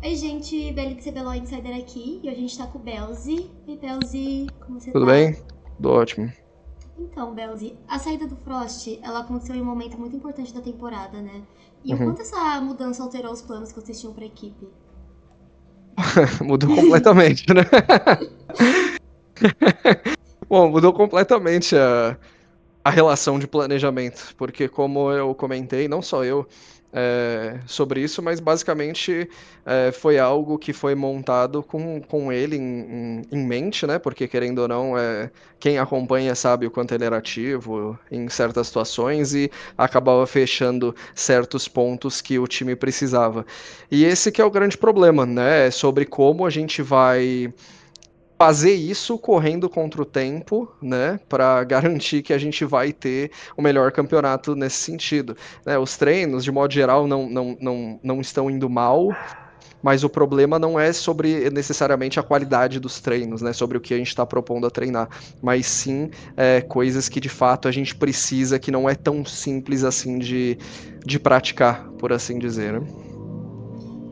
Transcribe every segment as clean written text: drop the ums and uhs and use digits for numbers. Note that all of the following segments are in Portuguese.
Oi, gente, Belle de CBLOL Insider aqui e hoje a gente tá com o Belzi. Oi, Belzi, como você Tudo tá? bem? Tudo ótimo. Então, Belzi, a saída do Frost, ela aconteceu em um momento muito importante da temporada, né? E o Uhum. quanto essa mudança alterou os planos que vocês tinham pra equipe? Mudou completamente, né? Bom, mudou completamente a relação de planejamento, porque como eu comentei, não só eu, sobre isso, mas basicamente foi algo que foi montado com ele em mente, né? Porque querendo ou não, quem acompanha sabe o quanto ele era ativo em certas situações e acabava fechando certos pontos que o time precisava. E esse que é o grande problema, né? Sobre como a gente vai fazer isso correndo contra o tempo, né, para garantir que a gente vai ter o melhor campeonato nesse sentido. Né, os treinos, de modo geral, não estão indo mal, mas o problema não é sobre necessariamente a qualidade dos treinos, né, sobre o que a gente está propondo a treinar, mas sim coisas que de fato a gente precisa, que não é tão simples assim de praticar, por assim dizer. Né?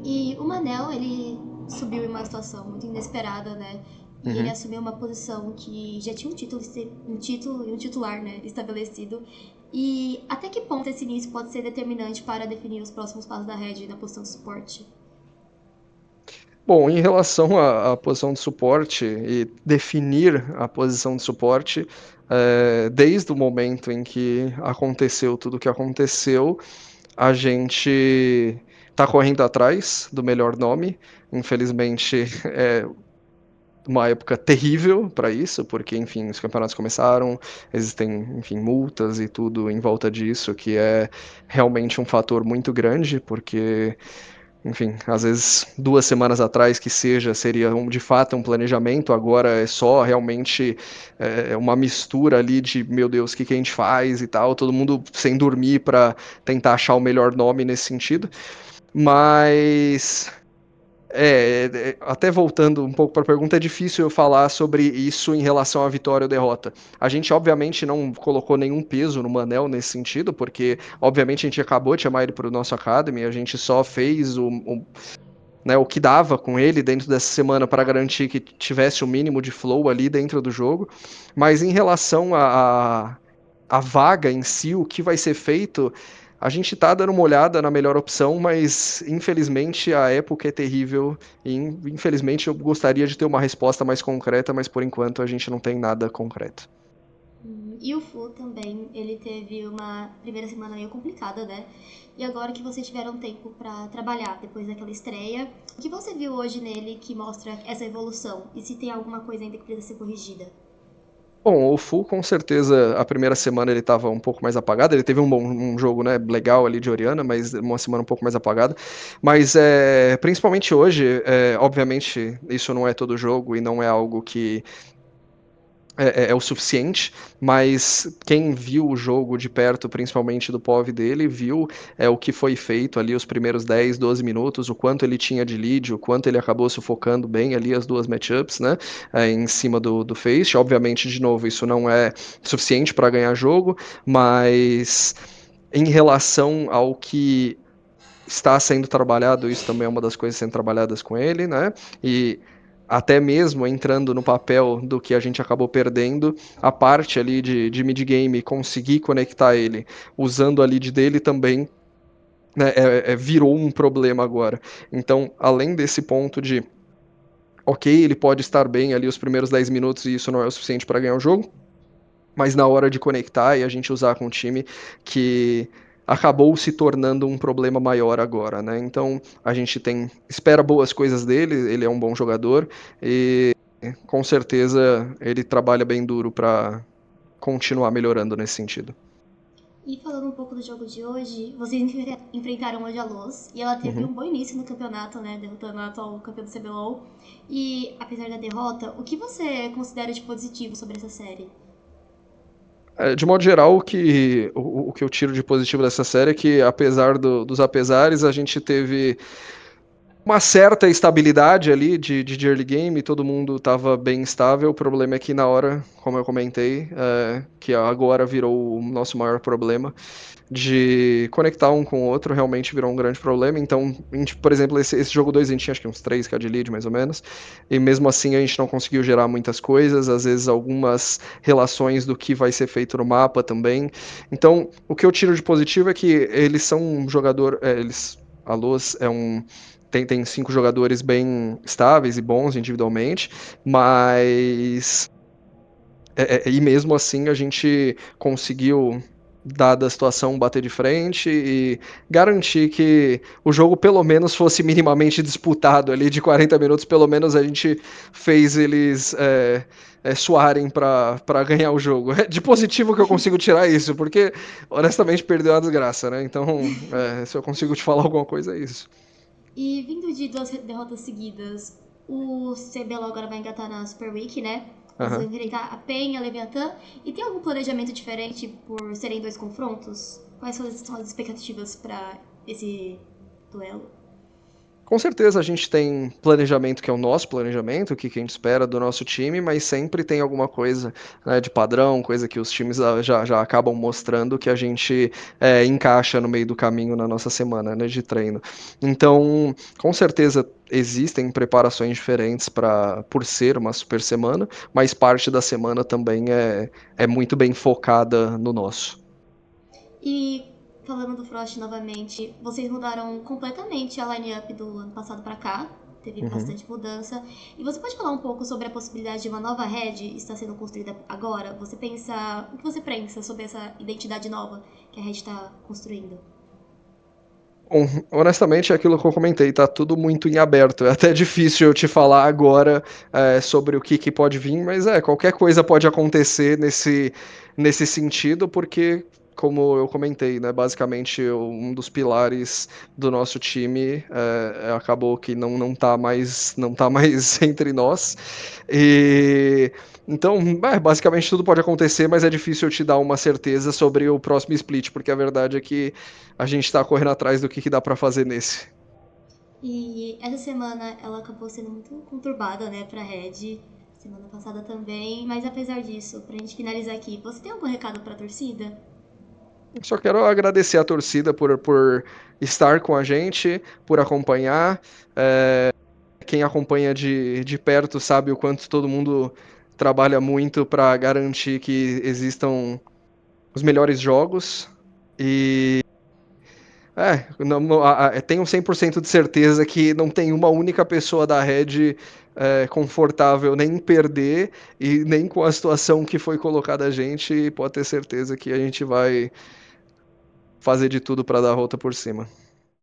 E o Manel, ele subiu em uma situação muito inesperada, né? E ele Uhum. assumiu uma posição que já tinha um título e um titular, né, estabelecido. E até que ponto esse início pode ser determinante para definir os próximos passos da Red na posição de suporte? Bom, em relação à posição de suporte e definir a posição de suporte, desde o momento em que aconteceu tudo o que aconteceu, a gente está correndo atrás do melhor nome. Infelizmente, é uma época terrível para isso, porque, enfim, os campeonatos começaram, existem, enfim, multas e tudo em volta disso, que é realmente um fator muito grande, porque enfim, às vezes 2 semanas atrás que seja, seria de fato um planejamento, agora é só realmente uma mistura ali de, meu Deus, o que a gente faz e tal, todo mundo sem dormir para tentar achar o melhor nome nesse sentido. Mas até voltando um pouco para a pergunta, é difícil eu falar sobre isso em relação à vitória ou derrota. A gente, obviamente, não colocou nenhum peso no Manel nesse sentido, porque, obviamente, a gente acabou de chamar ele para o nosso Academy, a gente só fez né, o que dava com ele dentro dessa semana para garantir que tivesse o mínimo de flow ali dentro do jogo. Mas em relação a vaga em si, o que vai ser feito, a gente tá dando uma olhada na melhor opção, mas infelizmente a época é terrível e infelizmente eu gostaria de ter uma resposta mais concreta, mas por enquanto a gente não tem nada concreto. E o Fu também, ele teve uma primeira semana meio complicada, né? E agora que vocês tiveram tempo pra trabalhar depois daquela estreia, o que você viu hoje nele que mostra essa evolução? E se tem alguma coisa ainda que precisa ser corrigida? Bom, o Full com certeza a primeira semana ele estava um pouco mais apagado. Ele teve um jogo, né, legal ali de Oriana, mas uma semana um pouco mais apagada. Mas principalmente hoje, obviamente isso não é todo jogo e não é algo que é o suficiente, mas quem viu o jogo de perto, principalmente do POV dele, viu o que foi feito ali os primeiros 10, 12 minutos, o quanto ele tinha de lead, o quanto ele acabou sufocando bem ali as duas matchups, né, em cima do Face. Obviamente, de novo, isso não é suficiente para ganhar jogo, mas em relação ao que está sendo trabalhado, isso também é uma das coisas sendo trabalhadas com ele, né? E até mesmo entrando no papel do que a gente acabou perdendo, a parte ali de mid-game, conseguir conectar ele usando a lead dele também, né, virou um problema agora. Então, além desse ponto de, ok, ele pode estar bem ali os primeiros 10 minutos e isso não é o suficiente para ganhar o jogo, mas na hora de conectar e a gente usar com um time que acabou se tornando um problema maior agora, né? Então a gente espera boas coisas dele, ele é um bom jogador e com certeza ele trabalha bem duro para continuar melhorando nesse sentido. E falando um pouco do jogo de hoje, vocês enfrentaram hoje a Loz e ela teve Uhum. um bom início no campeonato, né? Derrotando a atual campeã do CBLOL. E apesar da derrota, o que você considera de positivo sobre essa série? De modo geral, o que eu tiro de positivo dessa série é que, apesar dos apesares, a gente teve uma certa estabilidade ali de early game, todo mundo estava bem estável. O problema é que na hora, como eu comentei, que agora virou o nosso maior problema, de conectar um com o outro, realmente virou um grande problema. Então, por exemplo, esse jogo 2 a gente tinha acho que uns 3k de lead, mais ou menos, e mesmo assim a gente não conseguiu gerar muitas coisas, às vezes algumas relações do que vai ser feito no mapa também. Então, o que eu tiro de positivo é que eles são um jogador, a Luz é um tem 5 jogadores bem estáveis e bons individualmente, mas e mesmo assim a gente conseguiu, dada a situação, bater de frente e garantir que o jogo pelo menos fosse minimamente disputado ali de 40 minutos, pelo menos a gente fez eles suarem para ganhar o jogo. De positivo que eu consigo tirar isso, porque honestamente perdeu a desgraça, né? Então, se eu consigo te falar alguma coisa, é isso. E vindo de 2 derrotas seguidas, o CBLOL agora vai engatar na Super Week, né? Vocês vão Aham. enfrentar a PEN e a Leviathan. E tem algum planejamento diferente por serem 2 confrontos? Quais são as expectativas para esse duelo? Com certeza a gente tem planejamento que é o nosso planejamento, o que a gente espera do nosso time, mas sempre tem alguma coisa, né, de padrão, coisa que os times já acabam mostrando que a gente encaixa no meio do caminho na nossa semana, né, de treino. Então, com certeza existem preparações diferentes por ser uma super semana, mas parte da semana também é muito bem focada no nosso. E falando do Frost novamente, vocês mudaram completamente a line-up do ano passado para cá. Teve Uhum. bastante mudança. E você pode falar um pouco sobre a possibilidade de uma nova Red estar sendo construída agora? O que você pensa sobre essa identidade nova que a Red está construindo? Bom, honestamente, é aquilo que eu comentei, tá tudo muito em aberto. É até difícil eu te falar agora sobre o que pode vir, mas qualquer coisa pode acontecer nesse sentido, porque, como eu comentei, né, basicamente um dos pilares do nosso time acabou que não tá mais entre nós. E então, basicamente tudo pode acontecer, mas é difícil eu te dar uma certeza sobre o próximo split, porque a verdade é que a gente tá correndo atrás do que dá para fazer nesse. E essa semana ela acabou sendo muito conturbada, né, pra Red. Semana passada também. Mas apesar disso, pra gente finalizar aqui, você tem algum recado pra torcida? Só quero agradecer a torcida por estar com a gente, por acompanhar. Quem acompanha de perto sabe o quanto todo mundo trabalha muito para garantir que existam os melhores jogos. E tenho 100% de certeza que não tem uma única pessoa da Red confortável nem em perder e nem com a situação que foi colocada a gente. E pode ter certeza que a gente vai fazer de tudo para dar a volta por cima.